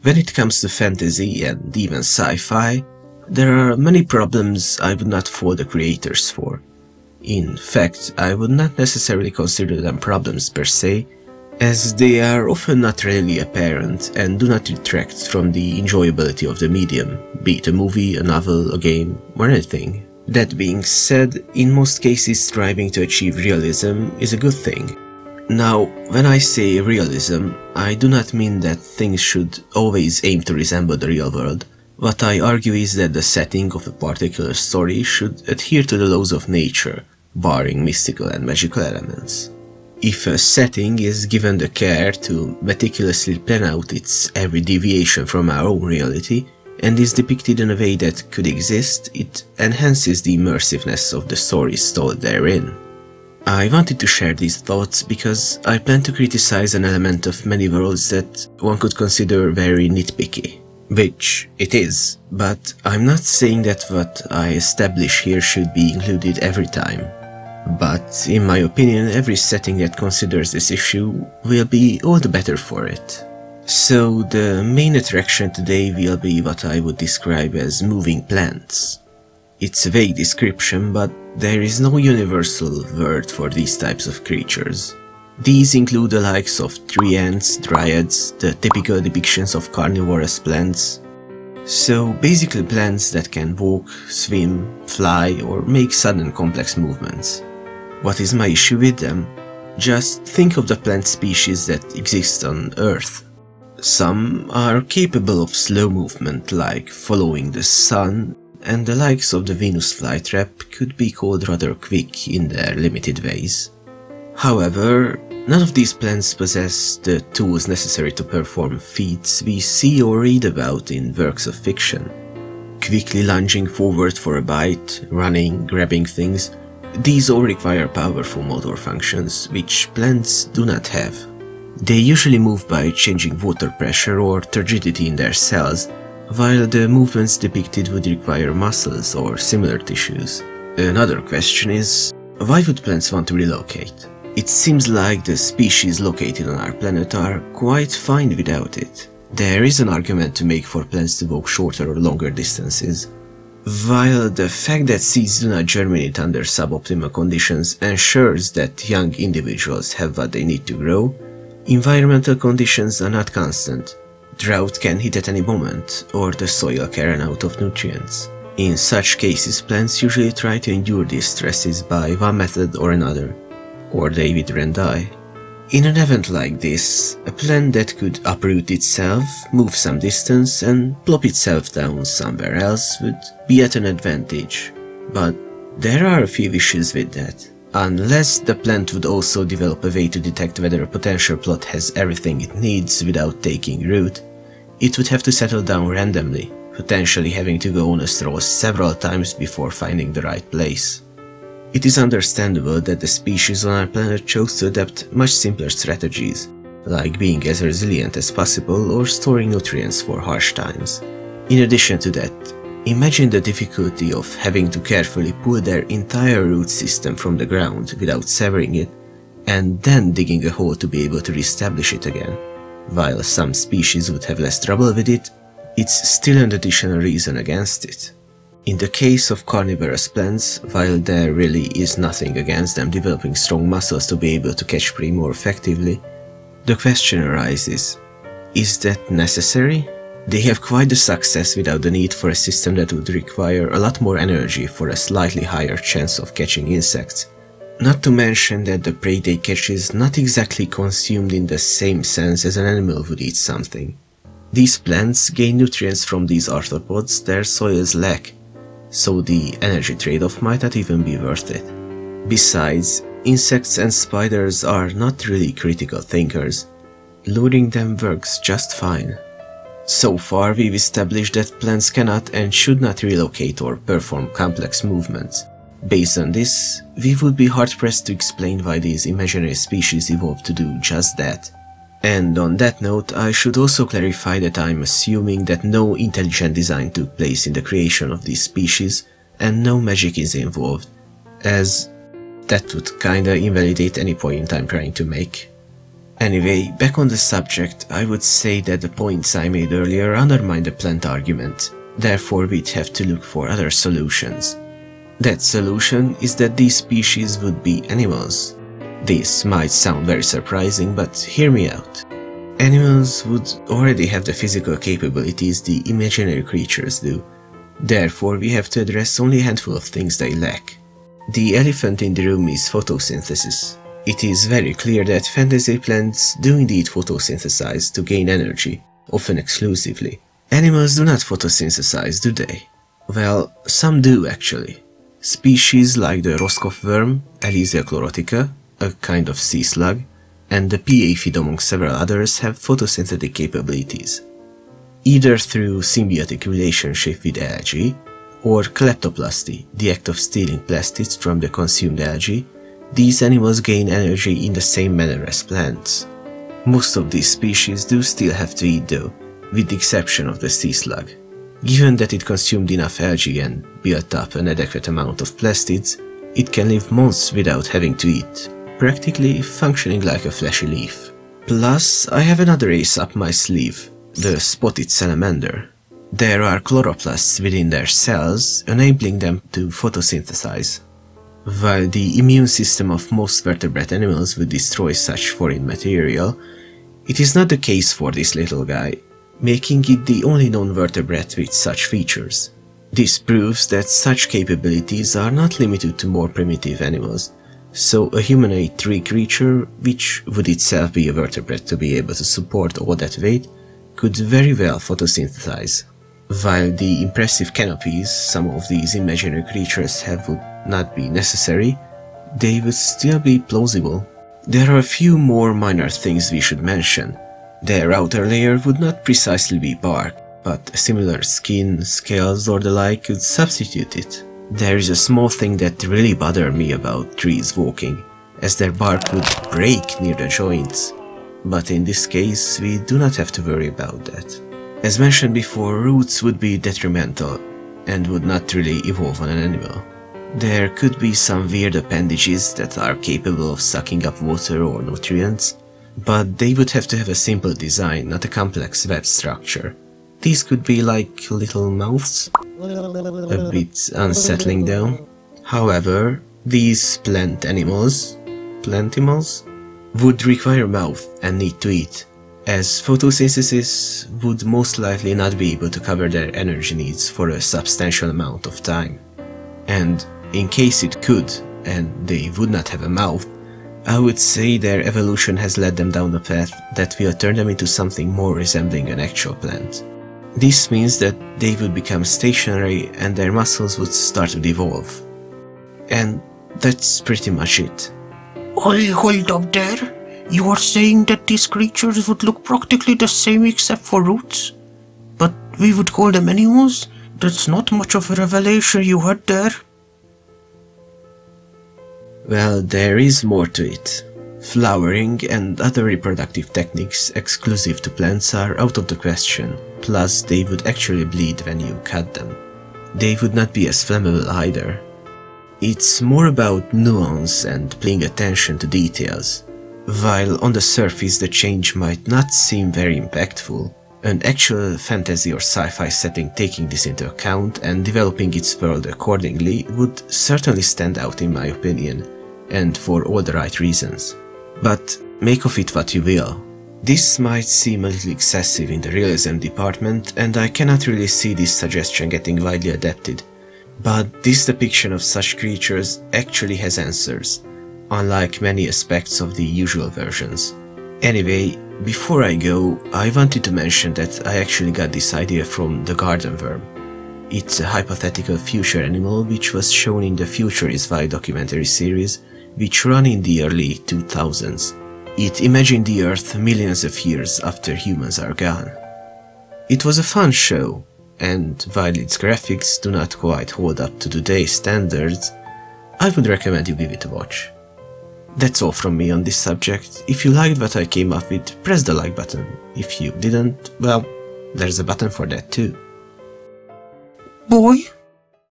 When it comes to fantasy and even sci-fi, there are many problems I would not fault the creators for. In fact, I would not necessarily consider them problems per se, as they are often not readily apparent and do not detract from the enjoyability of the medium, be it a movie, a novel, a game, or anything. That being said, in most cases striving to achieve realism is a good thing. Now, when I say realism, I do not mean that things should always aim to resemble the real world. What I argue is that the setting of a particular story should adhere to the laws of nature, barring mystical and magical elements. If a setting is given the care to meticulously plan out its every deviation from our own reality, and is depicted in a way that could exist, it enhances the immersiveness of the stories told therein. I wanted to share these thoughts because I plan to criticize an element of many worlds that one could consider very nitpicky. Which it is, but I'm not saying that what I establish here should be included every time. But in my opinion, every setting that considers this issue will be all the better for it. So the main attraction today will be what I would describe as moving plants. It's a vague description, but there is no universal word for these types of creatures. These include the likes of tree ants, dryads, the typical depictions of carnivorous plants. So basically plants that can walk, swim, fly, or make sudden complex movements. What is my issue with them? Just think of the plant species that exist on Earth. Some are capable of slow movement, like following the sun, and the likes of the Venus flytrap could be called rather quick in their limited ways. However, none of these plants possess the tools necessary to perform feats we see or read about in works of fiction. Quickly lunging forward for a bite, running, grabbing things, these all require powerful motor functions, which plants do not have. They usually move by changing water pressure or turgidity in their cells, while the movements depicted would require muscles or similar tissues. Another question is, why would plants want to relocate? It seems like the species located on our planet are quite fine without it. There is an argument to make for plants to walk shorter or longer distances. While the fact that seeds do not germinate under suboptimal conditions ensures that young individuals have what they need to grow, environmental conditions are not constant. Drought can hit at any moment, or the soil can run out of nutrients. In such cases, plants usually try to endure these stresses by one method or another, or they wither and die. In an event like this, a plant that could uproot itself, move some distance, and plop itself down somewhere else would be at an advantage. But there are a few issues with that. Unless the plant would also develop a way to detect whether a potential plot has everything it needs without taking root, it would have to settle down randomly, potentially having to go on a stroll several times before finding the right place. It is understandable that the species on our planet chose to adopt much simpler strategies, like being as resilient as possible or storing nutrients for harsh times. In addition to that, imagine the difficulty of having to carefully pull their entire root system from the ground without severing it, and then digging a hole to be able to reestablish it again. While some species would have less trouble with it, it's still an additional reason against it. In the case of carnivorous plants, while there really is nothing against them developing strong muscles to be able to catch prey more effectively, the question arises, is that necessary? They have quite the success without the need for a system that would require a lot more energy for a slightly higher chance of catching insects. Not to mention that the prey they catch is not exactly consumed in the same sense as an animal would eat something. These plants gain nutrients from these arthropods their soils lack, so the energy trade-off might not even be worth it. Besides, insects and spiders are not really critical thinkers. Luring them works just fine. So far, we've established that plants cannot and should not relocate or perform complex movements. Based on this, we would be hard-pressed to explain why these imaginary species evolved to do just that. And on that note, I should also clarify that I'm assuming that no intelligent design took place in the creation of these species, and no magic is involved, as that would kinda invalidate any point I'm trying to make. Anyway, back on the subject, I would say that the points I made earlier undermine the plant argument. Therefore, we'd have to look for other solutions. That solution is that these species would be animals. This might sound very surprising, but hear me out. Animals would already have the physical capabilities the imaginary creatures do. Therefore, we have to address only a handful of things they lack. The elephant in the room is photosynthesis. It is very clear that fantasy plants do indeed photosynthesize to gain energy, often exclusively. Animals do not photosynthesize, do they? Well, some do actually. Species like the Roscoff worm, Elysia chlorotica, a kind of sea slug, and the pea aphid among several others have photosynthetic capabilities. Either through symbiotic relationship with algae, or kleptoplasty, the act of stealing plastids from the consumed algae, these animals gain energy in the same manner as plants. Most of these species do still have to eat though, with the exception of the sea slug. Given that it consumed enough algae and built up an adequate amount of plastids, it can live months without having to eat, practically functioning like a fleshy leaf. Plus, I have another ace up my sleeve, the spotted salamander. There are chloroplasts within their cells, enabling them to photosynthesize. While the immune system of most vertebrate animals would destroy such foreign material, it is not the case for this little guy, making it the only known vertebrate with such features. This proves that such capabilities are not limited to more primitive animals, so a humanoid tree creature, which would itself be a vertebrate to be able to support all that weight, could very well photosynthesize. While the impressive canopies some of these imaginary creatures have would not be necessary, they would still be plausible. There are a few more minor things we should mention. Their outer layer would not precisely be bark, but a similar skin, scales or the like could substitute it. There is a small thing that really bothered me about trees walking, as their bark would break near the joints. But in this case, we do not have to worry about that. As mentioned before, roots would be detrimental and would not really evolve on an animal. There could be some weird appendages that are capable of sucking up water or nutrients, but they would have to have a simple design, not a complex web structure. These could be like little mouths, a bit unsettling though. However, these plantimals, would require a mouth and need to eat, as photosynthesis would most likely not be able to cover their energy needs for a substantial amount of time. And in case it could, and they would not have a mouth, I would say their evolution has led them down a path that will turn them into something more resembling an actual plant. This means that they would become stationary and their muscles would start to devolve. And that's pretty much it. Hold up there. You are saying that these creatures would look practically the same except for roots? But we would call them animals? That's not much of a revelation you had there. Well, there is more to it. Flowering and other reproductive techniques exclusive to plants are out of the question, plus they would actually bleed when you cut them. They would not be as flammable either. It's more about nuance and paying attention to details. While on the surface the change might not seem very impactful, an actual fantasy or sci-fi setting taking this into account and developing its world accordingly would certainly stand out in my opinion, and for all the right reasons. But make of it what you will. This might seem a little excessive in the realism department, and I cannot really see this suggestion getting widely adapted, but this depiction of such creatures actually has answers, unlike many aspects of the usual versions. Anyway, before I go, I wanted to mention that I actually got this idea from the garden worm. It's a hypothetical future animal which was shown in the Future is Why documentary series, which ran in the early 2000s. It imagined the Earth millions of years after humans are gone. It was a fun show, and while its graphics do not quite hold up to today's standards, I would recommend you give it a watch. That's all from me on this subject. If you liked what I came up with, press the like button. If you didn't, well, there's a button for that too. Boy,